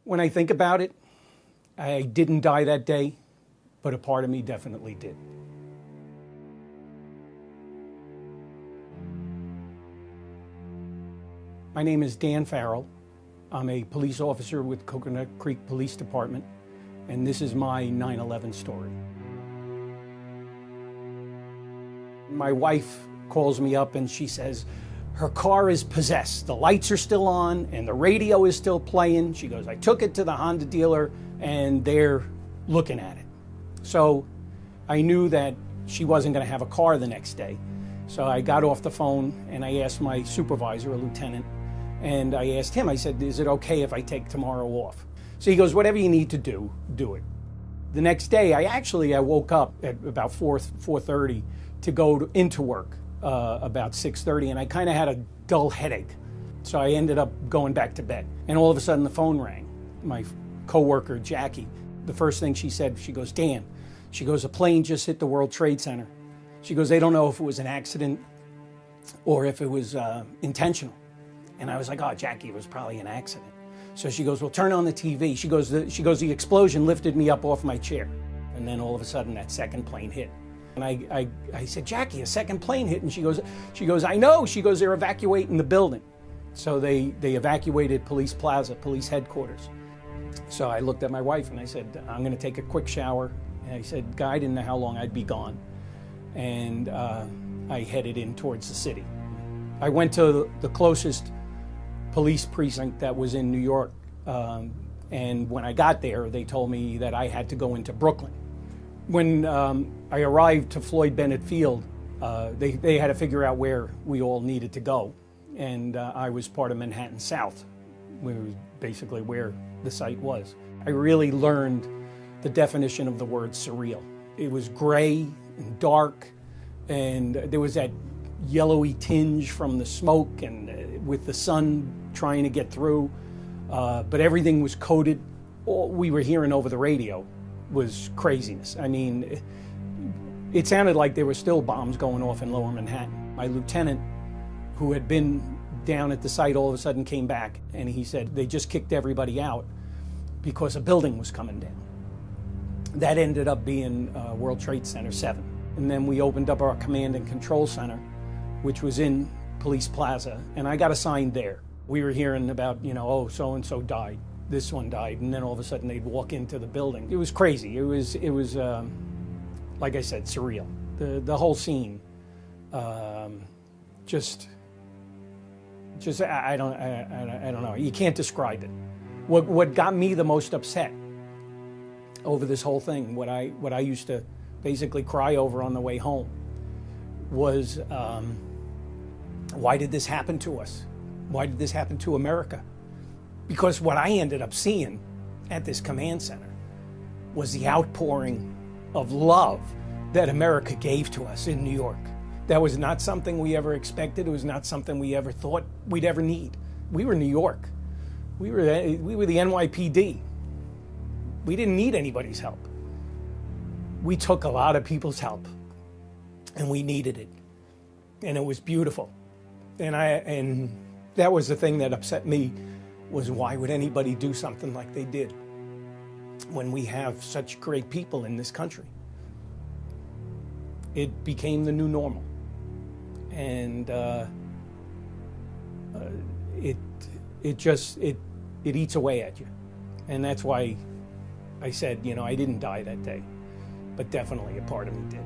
When I think about it, I didn't die that day, but a part of me definitely did. My name is Dan Farrell. I'm a police officer with Coconut Creek Police Department, and this is my 9/11 story. My wife calls me up and she says, her car is possessed. The lights are still on and the radio is still playing. She goes, I took it to the Honda dealer and they're looking at it. So I knew that she wasn't going to have a car the next day. So I got off the phone and I asked my supervisor, a lieutenant, and I asked him, I said, is it okay if I take tomorrow off? So he goes, whatever you need to do, do it. The next day, I woke up at about 4:30 to go into work about 6:30, and I kind of had a dull headache. So I ended up going back to bed. And all of a sudden the phone rang. My coworker, Jackie, the first thing she said, she goes, Dan, she goes, a plane just hit the World Trade Center. She goes, they don't know if it was an accident or if it was intentional. And I was like, oh, Jackie, it was probably an accident. So she goes, well, turn on the TV. She goes, the explosion lifted me up off my chair. And then all of a sudden that second plane hit. And I said, Jackie, a second plane hit. And she goes, I know. She goes, they're evacuating the building. So they evacuated Police Plaza, police headquarters. So I looked at my wife and I said, I'm going to take a quick shower. And I said, God, I didn't know how long I'd be gone. And I headed in towards the city. I went to the closest police precinct that was in New York. And when I got there, they told me that I had to go into Brooklyn. When I arrived to Floyd Bennett Field, they had to figure out where we all needed to go. And I was part of Manhattan South, basically where the site was. I really learned the definition of the word surreal. It was gray and dark, and there was that yellowy tinge from the smoke and with the sun trying to get through, but everything was coated. All we were hearing over the radio was craziness. I mean, it sounded like there were still bombs going off in Lower Manhattan. My lieutenant, who had been down at the site, all of a sudden came back and he said they just kicked everybody out because a building was coming down. That ended up being World Trade Center 7. And then we opened up our command and control center, which was in Police Plaza, and I got assigned there. We were hearing about, oh, so-and-so died, this one died, and then all of a sudden they'd walk into the building. It was crazy. It was like I said, surreal. The whole scene, just I don't know. You can't describe it. What got me the most upset over this whole thing, what I used to basically cry over on the way home, was why did this happen to us? Why did this happen to America? Because what I ended up seeing at this command center was the outpouring of love that America gave to us in New York. That was not something we ever expected. It was not something we ever thought we'd ever need. We were New York. We were the NYPD. We didn't need anybody's help. We took a lot of people's help, and we needed it, and it was beautiful. And that was the thing that upset me, was why would anybody do something like they did when we have such great people in this country? It became the new normal, and it eats away at you, and that's why I said, I didn't die that day, but definitely a part of me did.